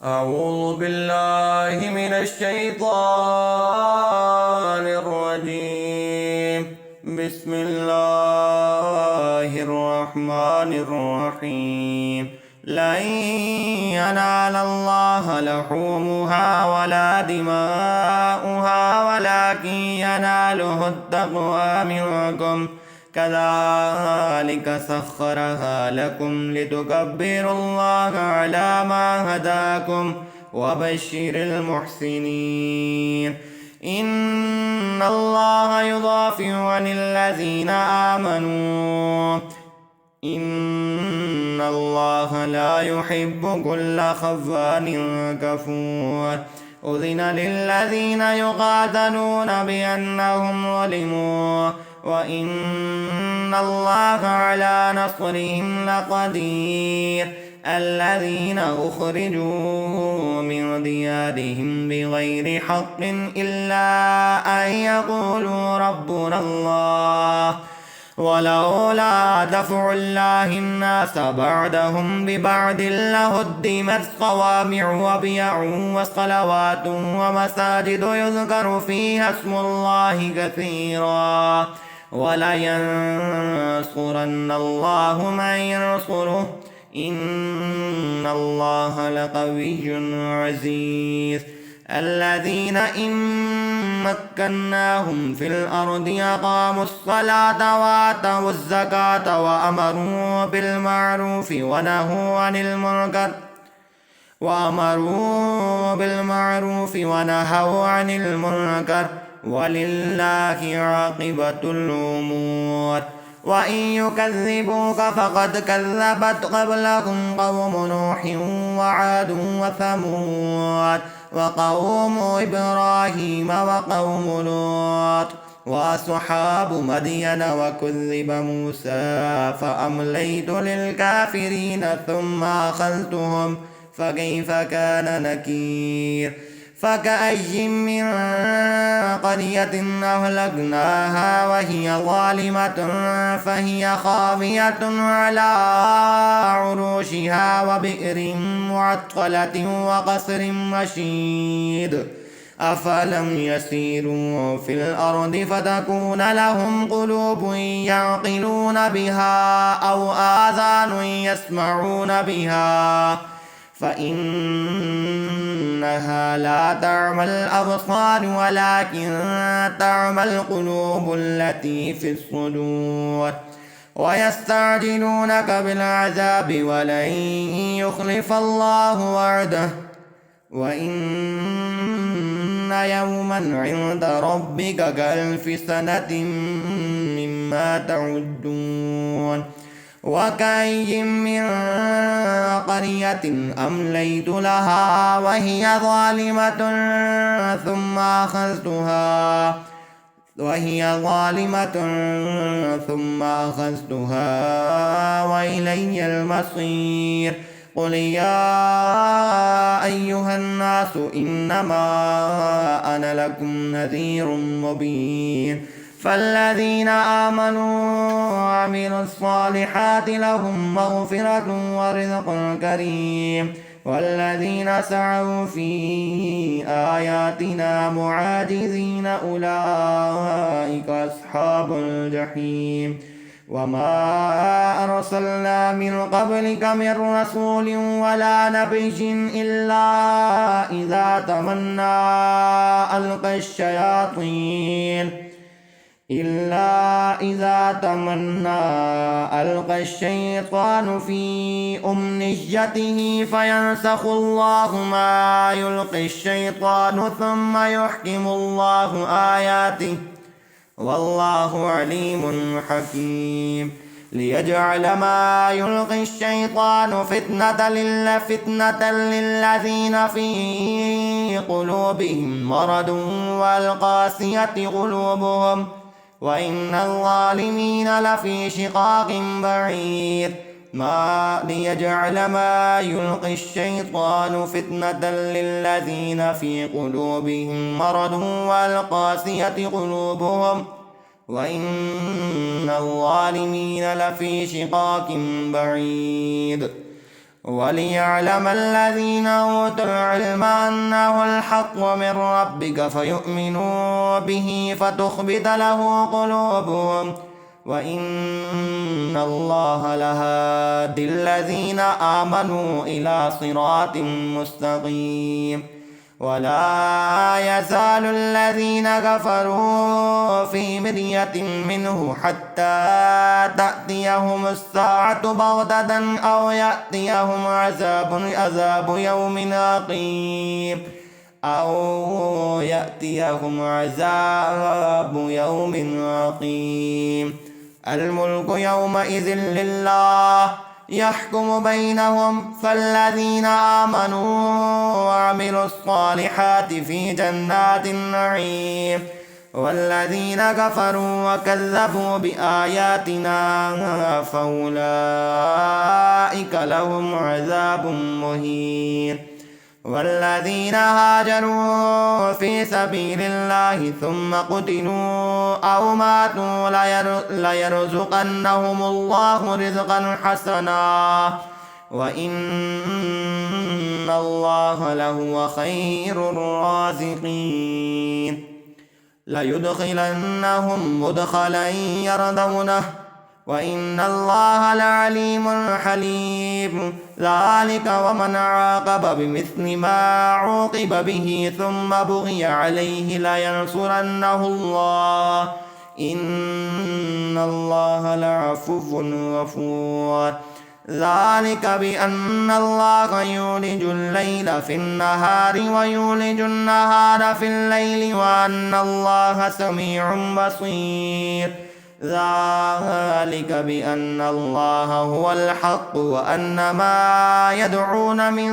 أعوذ بالله من الشيطان الرجيم. بسم الله الرحمن الرحيم. لن ينال الله لحومها ولا دماؤها ولكن يناله التقوى منكم. كذلك سخرها لكم لتكبروا الله على ما هداكم وبشر المحسنين. إن الله يدافع عن الذين آمنوا إن الله لا يحب كل خوان كفور. أذن للذين يقاتلون بأنهم ظلموا وإن الله على نصرهم لقدير. الذين أخرجوا من ديارهم بغير حق إلا أن يقولوا ربنا الله ولولا دفع الله الناس بعدهم ببعد لهدمت صوامع وبيع وصلوات ومساجد يذكر فيها اسم الله كثيرا ولينصرن الله من ينصره إن الله لقوي عزيز. الذين إن مكناهم في الأرض أقاموا الصلاة وآتوا الزكاة وأمروا بالمعروف ونهوا عن المنكر ولله عاقبة الأمور. وإن يكذبوك فقد كذبت قبلكم قوم نوح وعاد وثمود وقوم إبراهيم وقوم لوط وأصحاب مدين وكذب موسى فأمليت للكافرين ثم أخذتهم فكيف كان نكير. فكأي من قرية أهلكناها وهي ظالمة فهي خاوية على عروشها وبئر معطلة وقصر مشيد. أفلم يسيروا في الأرض فتكون لهم قلوب يعقلون بها أو آذان يسمعون بها فإنها لا تعمى الأبصار ولكن تعمى القلوب التي في الصدور. ويستعجلونك بالعذاب ولن يخلف الله وعده وإن يوما عند ربك كألف سنة مما تعدون. وكأي من قرية أمليت لها وهي ظالمة ثم أخذتها وإلي المصير. قل يا أيها الناس إنما أنا لكم نذير مبين. فالذين آمنوا وعملوا الصالحات لهم مغفرة ورزق كريم. والذين سعوا في آياتنا معاجزين أولئك أصحاب الجحيم. وما أرسلنا من قبلك من رسول ولا نبي إلا إذا تمنى ألقى الشيطان في أمنيته فينسخ الله ما يلقي الشيطان ثم يحكم الله آياته والله عليم حكيم. ليجعل ما يلقي الشيطان فتنة للذين في قلوبهم مرض والقاسية قلوبهم وإن الظالمين لفي شقاق بعيد. ليجعل ما يلقي الشيطان فتنة للذين في قلوبهم مرض والقاسية قلوبهم وإن الظالمين لفي شقاق بعيد. وليعلم الذين أوتوا العلم أنه الحق من ربك فيؤمنوا به فتخبت له قلوبهم وإن الله لهادي الذين آمنوا إلى صراط مستقيم ولا يزال الذين كفروا في مرية منه حتى تأتيهم الساعة بغتة أو يأتيهم عذاب يوم عقيم أو يأتيهم عذاب يوم عقيم الملك يومئذ لله يحكم بينهم فالذين آمنوا وعملوا الصالحات في جنات النعيم والذين كفروا وكذبوا بآياتنا فأولئك لهم عذاب مهين والذين هاجروا في سبيل الله ثم قتلوا أو ماتوا ليرزقنهم الله رزقا حسنا وإن الله لهو خير الرازقين ليدخلنهم مدخلا يرضونه وإن الله لعليم حليم ذلك ومن عاقب بمثل ما عوقب به ثم بغي عليه لينصرنه الله إن الله لعفو غفور ذلك بأن الله يولج الليل في النهار ويولج النهار في الليل وأن الله سميع بصير ذلك بأن الله هو الحق وأن ما يدعون من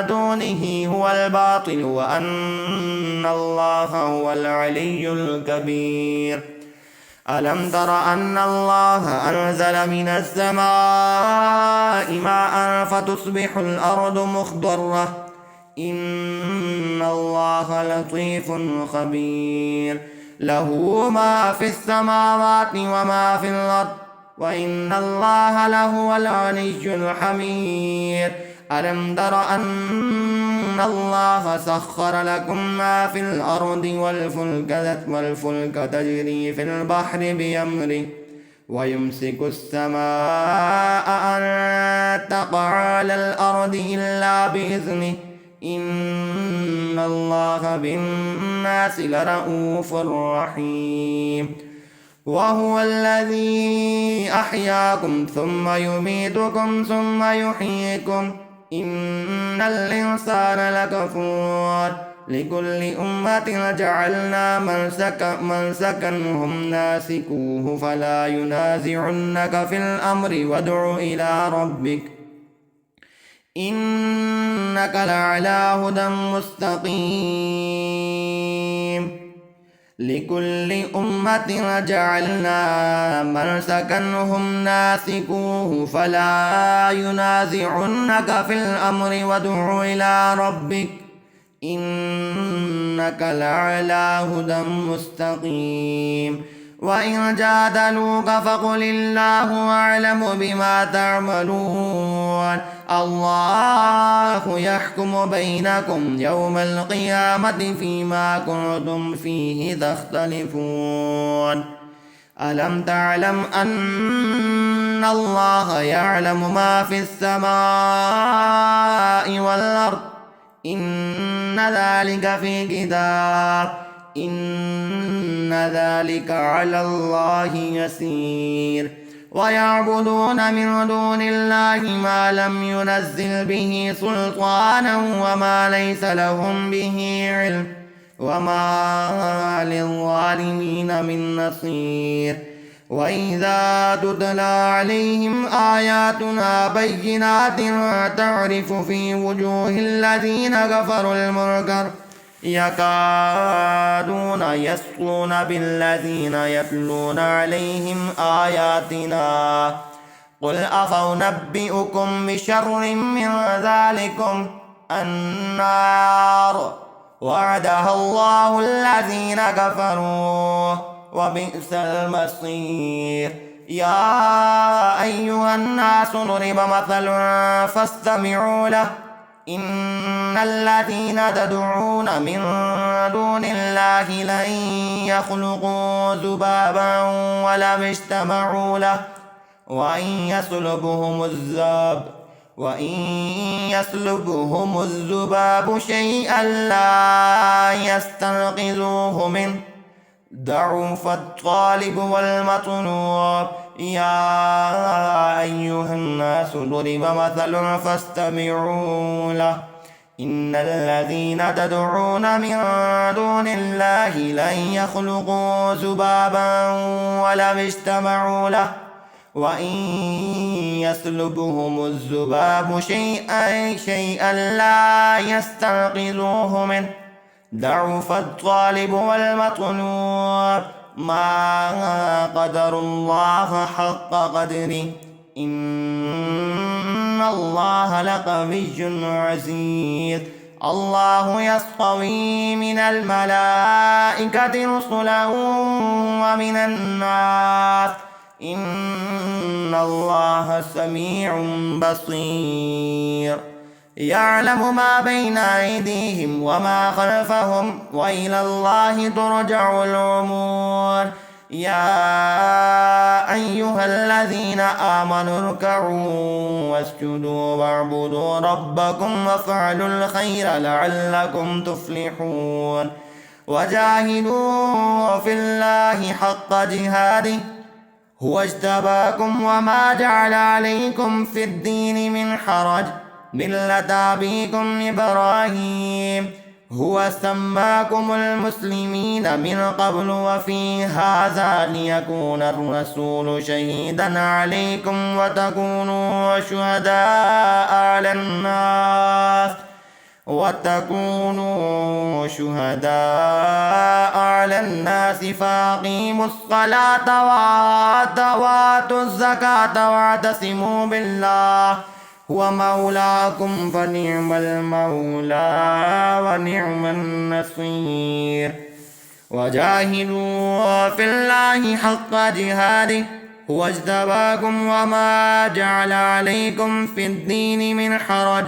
دونه هو الباطل وأن الله هو العلي الكبير ألم تر أن الله أنزل من السماء ماء فتصبح الأرض مخضرة إن الله لطيف خبير له ما في السماوات وما في الأرض وإن الله لهو الغني الحميد ألم تر أن الله سخر لكم ما في الأرض والفلك تجري في البحر بأمره ويمسك السماء أن تقع على الأرض إلا بإذنه إن الله بالناس لرؤوف رحيم وهو الذي أحياكم ثم يميتكم ثم يحييكم إن الإنسان لكفور لكل أمة جعلنا منسكا هم ناسكوه فلا ينازعنك في الأمر وادع إلى ربك إنك لعلى هدى مستقيم لكل أمة جعلنا منسكا هم ناسكوه فلا ينازعنك في الأمر وادع إلى ربك إنك لعلى هدى مستقيم وإن جادلوك فقل الله أعلم بما تعملون الله يحكم بينكم يوم القيامة فيما كنتم فيه تختلفون ألم تعلم أن الله يعلم ما في السماء والأرض إن ذلك في كتاب إن ذلك على الله يسير ويعبدون من دون الله ما لم ينزل به سلطانا وما ليس لهم به علم وما للظالمين من نصير وإذا تتلى عليهم آياتنا بينات تعرف في وجوه الذين كفروا المنكر يكادون يسطون بالذين يتلون عليهم آياتنا قل أفأنبئكم بشر من ذلكم النار وعدها الله الذين كفروا وبئس المصير يا أيها الناس ضرب مثل فاستمعوا له إن الذين تدعون من دون الله لن يخلقوا ذبابا ولو اجتمعوا له وإن يسلبهم الذباب شيئا لا يستنقذوه منه ضعف الطالب والمطلوب. يا أيها الناس ضرب مثل فاستمعوا له إن الذين تدعون من دون الله لن يخلقوا ذبابا ولو اجتمعوا له وإن يسلبهم الذباب شيئا لا يستنقذوه منه ضعف الطالب والمطلوب. ما قدر الله حق قدره إن الله لقوي عزيز. الله يصطفي من الملائكة رسلا ومن الناس إن الله سميع بصير. يعلم ما بين أيديهم وما خلفهم وإلى الله ترجع الأمور. يا أيها الذين آمنوا اركعوا واسجدوا واعبدوا ربكم وافعلوا الخير لعلكم تفلحون. وجاهدوا في الله حق جهاده هو اجتباكم وما جعل عليكم في الدين من حرج ملة أبيكم إبراهيم هو سماكم المسلمين من قبل وفي هذا ليكون الرسول شهيدا عليكم وتكونوا شهداء على الناس فأقيموا الصلاة وآتوا الزكاة واعتصموا بالله هو مولاكم فنعم المولى ونعم النصير. وجاهدوا في الله حق جهاده هو اجتباكم وما جعل عليكم في الدين من حرج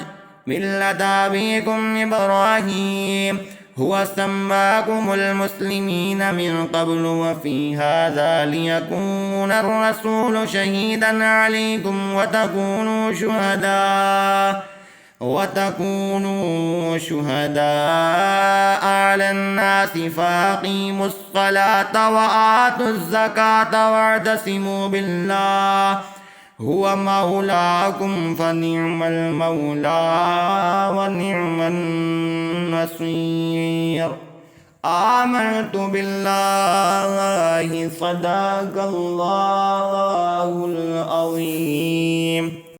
ملة أبيكم إبراهيم هو سماكم المسلمين من قبل وفي هذا ليكون الرسول شهيدا عليكم وتكونوا شهداء على الناس فأقيموا الصلاة وآتوا الزكاة واعتصموا بالله هو مولاكم فنعم المولى ونعم النصير. آمنت بالله صدق الله العظيم.